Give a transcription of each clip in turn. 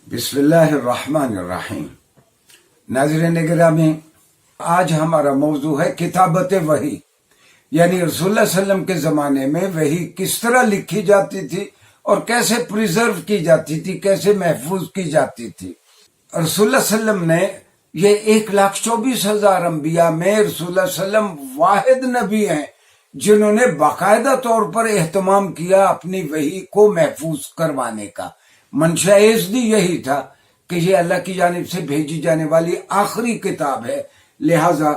बिस्मिल्लाहिर्रहमानिर्रहीम। नाज़रीन गिरामी, आज हमारा मौजू है किताबत वही, यानी रसूलुल्लाह सल्लल्लाहु अलैहि वसल्लम के ज़माने में वही किस तरह लिखी जाती थी और कैसे प्रिजर्व की जाती थी, कैसे महफूज की जाती थी। रसूलुल्लाह सल्लल्लाहु अलैहि वसल्लम ने ये 1,24,000 अंबिया में रसूलुल्लाह सल्लल्लाहु अलैहि वसल्लम वाहिद नबी हैं जिन्होंने बाकायदा तौर पर एहतमाम किया अपनी वही को महफूज करवाने का। मंशा एज़दी यही था कि ये अल्लाह की जानिब से भेजी जाने वाली आखिरी किताब है, लिहाजा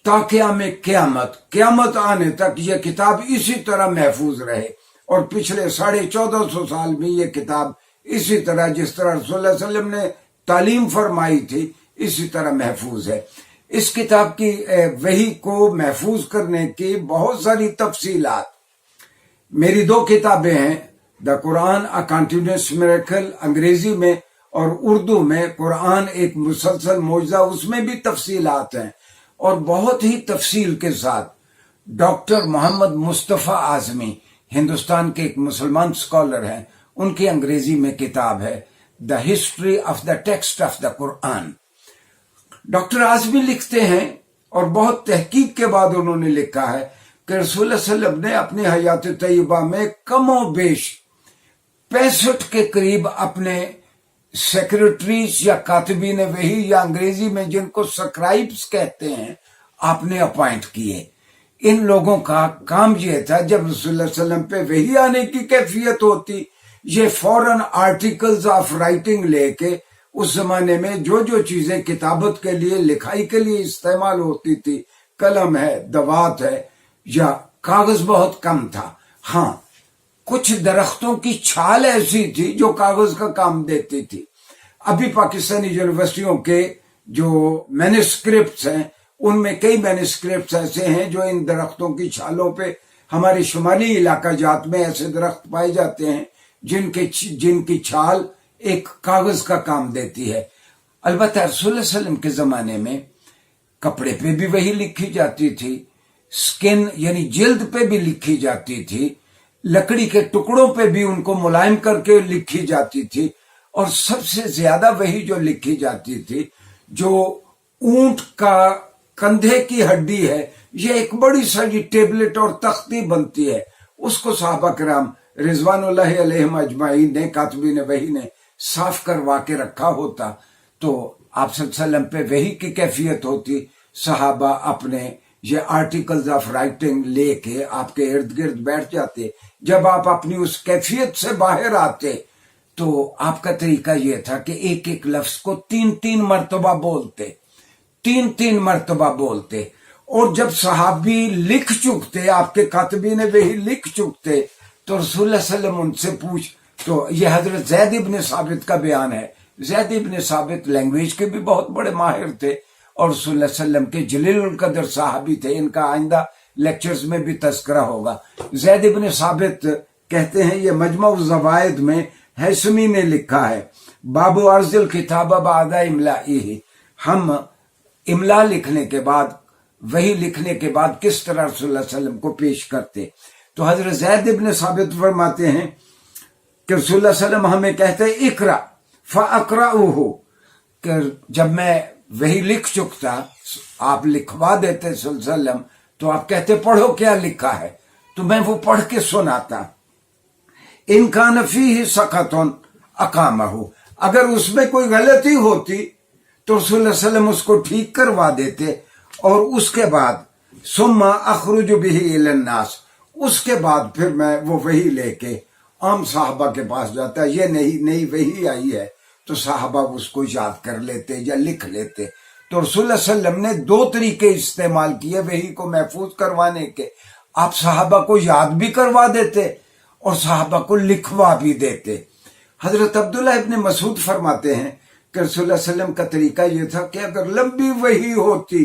क़यामत आने तक ये किताब इसी तरह महफूज रहे। और पिछले 1450 साल में ये किताब इसी तरह, जिस तरह रसूलुल्लाह सल्लल्लाहु अलैहि वसल्लम ने तालीम फरमाई थी, इसी तरह महफूज है। इस किताब की वही को महफूज करने की बहुत सारी तफसीलात, मेरी 2 किताबें हैं, the Quran a continuous miracle अंग्रेजी में, और उर्दू में कुरान एक मुसलसल मौजज़ा, उसमें भी तफसीलात हैं। और बहुत ही तफसील के साथ डॉक्टर मोहम्मद मुस्तफ़ा आज़मी, हिंदुस्तान के एक मुसलमान स्कॉलर हैं, उनकी अंग्रेजी में किताब है the history of the text of the Quran. Doctor Azmi लिखते हैं, और बहुत तहकीक के बाद उन्होंने लिखा है कि रसूलुल्लाह सल्लल्लाहु अलैहि वसल्लम ने अपनी हयात तय्यबा में कमो बेश 65 के करीब अपने सेक्रेटरीज या कातिबीन वही, या अंग्रेजी में जिनको स्क्राइब्स कहते हैं, आपने अपॉइंट किए। इन लोगों का काम ये था, जब रसूलुल्लाह सल्लल्लाहु अलैहि वसल्लम पे वही आने की कैफियत होती, ये फौरन आर्टिकल्स ऑफ राइटिंग लेके, उस जमाने में जो जो चीजें किताबत के लिए, लिखाई के लिए इस्तेमाल होती थी, कलम है, दवात है, या कागज बहुत कम था। हाँ, कुछ दरख्तों की छाल ऐसी थी जो कागज का काम देती थी। अभी पाकिस्तानी यूनिवर्सिटियों के जो मैन्युस्क्रिप्ट्स हैं, उनमें कई मैन्युस्क्रिप्ट्स ऐसे हैं जो इन दरख्तों की छालों पे, हमारे शुमाली इलाका जात में ऐसे दरख्त पाए जाते हैं जिनकी छाल एक कागज का काम देती है। अलबत्ता रसूलुल्लाह सल्लल्लाहु अलैहि वसल्लम के जमाने में कपड़े पे भी वही लिखी जाती थी, स्किन यानी जिल्द पे भी लिखी जाती थी, लकड़ी के टुकड़ों पे भी उनको मुलायम करके लिखी जाती थी, और सबसे ज्यादा वही जो लिखी जाती थी, जो ऊंट का कंधे की हड्डी है, ये एक बड़ी सारी टेबलेट और तख्ती बनती है, उसको सहाबा किराम रिजवानुल्लाहि अलैहिम अजमाइन ने, कातिबीन वही ने साफ करवा के रखा होता, तो आप सल्लल्लाहु अलैहि वसल्लम पे वही की कैफियत होती। सहाबा अपने ये आर्टिकल्स ऑफ राइटिंग लेके आपके इर्द गिर्द बैठ जाते। जब आप अपनी उस कैफियत से बाहर आते, तो आपका तरीका ये था कि एक एक लफ्ज को 3-3 मरतबा बोलते, 3-3 मरतबा बोलते। और जब सहाबी लिख चुकते, आपके कातिबीन वही लिख चुकते, तो रसूलुल्लाह सल्लल्लाहु अलैहि वसल्लम उनसे पूछ, तो ये हजरत ज़ैद इब्न साबित का बयान है। ज़ैद इब्न साबित लैंग्वेज के भी बहुत बड़े माहिर थे, और रसूलुल्लाह सल्लल्लाहु अलैहि वसल्लम के जलीलुल कदर साहबी थे। इनका आइंदा लेक्चर्स में भी तस्करा होगा। ज़ैद इब्न साबित कहते हैं, ये मजमउ ज़वाइद में हैसमी ने लिखा है, बाबू अर्ज़िल किताबा बादा इमलाइही, हम इमला लिखने के बाद, वही लिखने के बाद किस तरह रसूलुल्लाह सल्लल्लाहु अलैहि वसल्लम को पेश करते। तो हजरत ज़ैद इब्न साबित फरमाते हैं कि रसूलुल्लाह सल्लल्लाहु अलैहि वसल्लम हमें कहते इकरा फ़अक़रऊहु, कि जब मैं वही लिख चुकता, आप लिखवा देते सल्लल्लाहु अलैहि वसल्लम, तो आप कहते पढ़ो क्या लिखा है, तो मैं वो पढ़ के सुनाता। इन कान फ़ीहि सक़तुन अक़ामहु, अगर उसमें कोई गलती होती तो रसूलुल्लाह सल्लल्लाहु अलैहि वसल्लम उसको ठीक करवा देते, और उसके बाद सुम्मा अख़रुजु बिही इलन्नास, उसके बाद फिर मैं वो वही लेके आम साहबा के पास जाता। ये नई वही आई है, तो साहबा उसको याद कर लेते या लिख लेते। तो रसूलुल्लाह सल्लल्लाहु अलैहि वसल्लम ने 2 तरीके इस्तेमाल किए वही को महफूज करवाने के। आप साहबा को याद भी करवा देते और साहबा को लिखवा भी देते। हजरत अब्दुल्लाह इब्न मसूद फरमाते हैं कि रसूलुल्लाह सल्लल्लाहु अलैहि वसल्लम का तरीका यह था कि अगर लंबी वही होती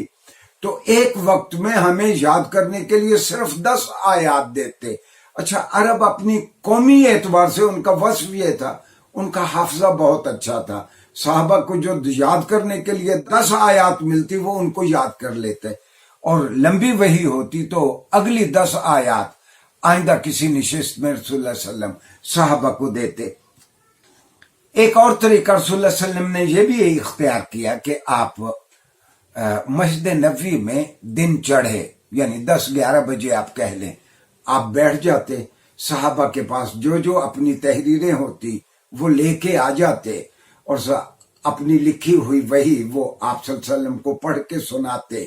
तो एक वक्त में हमें याद करने के लिए सिर्फ 10 आयात देते। अच्छा, अरब अपनी कौमी एतबार से उनका वस्फ ये था, उनका हाफजा बहुत अच्छा था। साहबा को जो याद करने के लिए 10 आयात मिलती, वो उनको याद कर लेते, और लंबी वही होती तो अगली 10 आयात आइंदा किसी निशिस्त में रसूलुल्लाह सल्लल्लाहु अलैहि वसल्लम साहबा को देते। ایک اور طریقہ رسول اللہ صلی اللہ علیہ وسلم نے یہ بھی اختیار کیا کہ آپ مسجد نبوی میں دن چڑھے یعنی 10-11 بجے آپ کہہ لیں، آپ بیٹھ جاتے، صحابہ کے پاس جو جو اپنی تحریریں ہوتی وہ لے کے آ جاتے اور اپنی لکھی ہوئی وحی وہ آپ صلی اللہ علیہ وسلم کو پڑھ کے سناتے،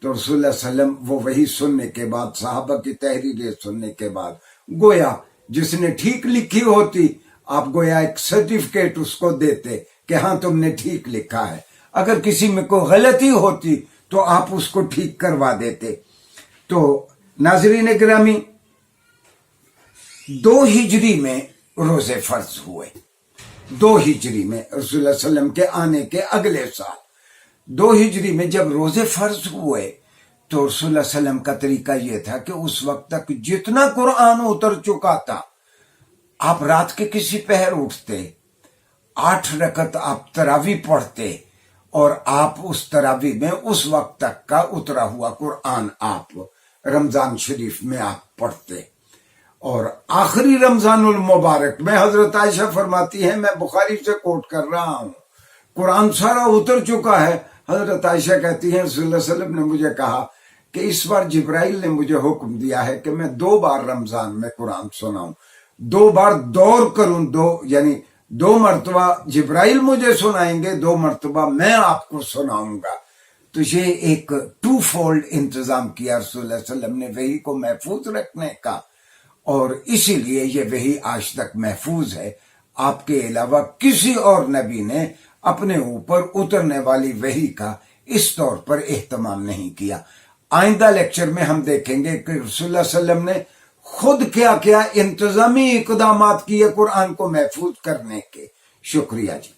تو رسول اللہ صلی اللہ علیہ وسلم وہ وحی سننے کے بعد، صحابہ کی تحریریں سننے کے بعد، گویا جس نے ٹھیک لکھی ہوتی آپ گویا ایک سرٹیفکیٹ اس کو دیتے کہ ہاں تم نے ٹھیک لکھا ہے، اگر کسی میں کوئی غلطی ہوتی تو آپ اس کو ٹھیک کروا دیتے۔ تو ناظرین گرامی، 2 ہجری میں روزے فرض ہوئے، 2 ہجری میں رسول اللہ صلی اللہ علیہ وسلم کے آنے کے اگلے سال 2 ہجری میں جب روزے فرض ہوئے تو رسول اللہ صلی اللہ علیہ وسلم کا طریقہ یہ تھا کہ اس وقت تک جتنا قرآن اتر چکا تھا، آپ رات کے کسی پہر اٹھتے، 8 رکعت آپ تراویح پڑھتے اور آپ اس تراویح میں اس وقت تک کا اترا ہوا قرآن آپ رمضان شریف میں آپ پڑھتے۔ اور آخری رمضان المبارک میں حضرت عائشہ فرماتی ہیں، میں بخاری سے کوٹ کر رہا ہوں، قرآن سارا اتر چکا ہے، حضرت عائشہ کہتی ہیں رسول اللہ صلی اللہ علیہ وسلم نے مجھے کہا کہ اس بار جبرائیل نے مجھے حکم دیا ہے کہ میں 2 بار رمضان میں قرآن سناؤں، 2 بار دور کروں، یعنی 2 مرتبہ جبرائیل مجھے سنائیں گے، 2 مرتبہ میں آپ کو سناؤں گا۔ تو یہ ایک 2 فولڈ انتظام کیا رسول اللہ صلی اللہ علیہ وسلم نے وحی کو محفوظ رکھنے کا، اور اسی لیے یہ وحی آج تک محفوظ ہے۔ آپ کے علاوہ کسی اور نبی نے اپنے اوپر اترنے والی وحی کا اس طور پر اہتمام نہیں کیا۔ آئندہ لیکچر میں ہم دیکھیں گے کہ رسول اللہ صلی اللہ علیہ وسلم نے خود کیا کیا انتظامی اقدامات کیے قرآن کو محفوظ کرنے کے۔ شکریہ جی۔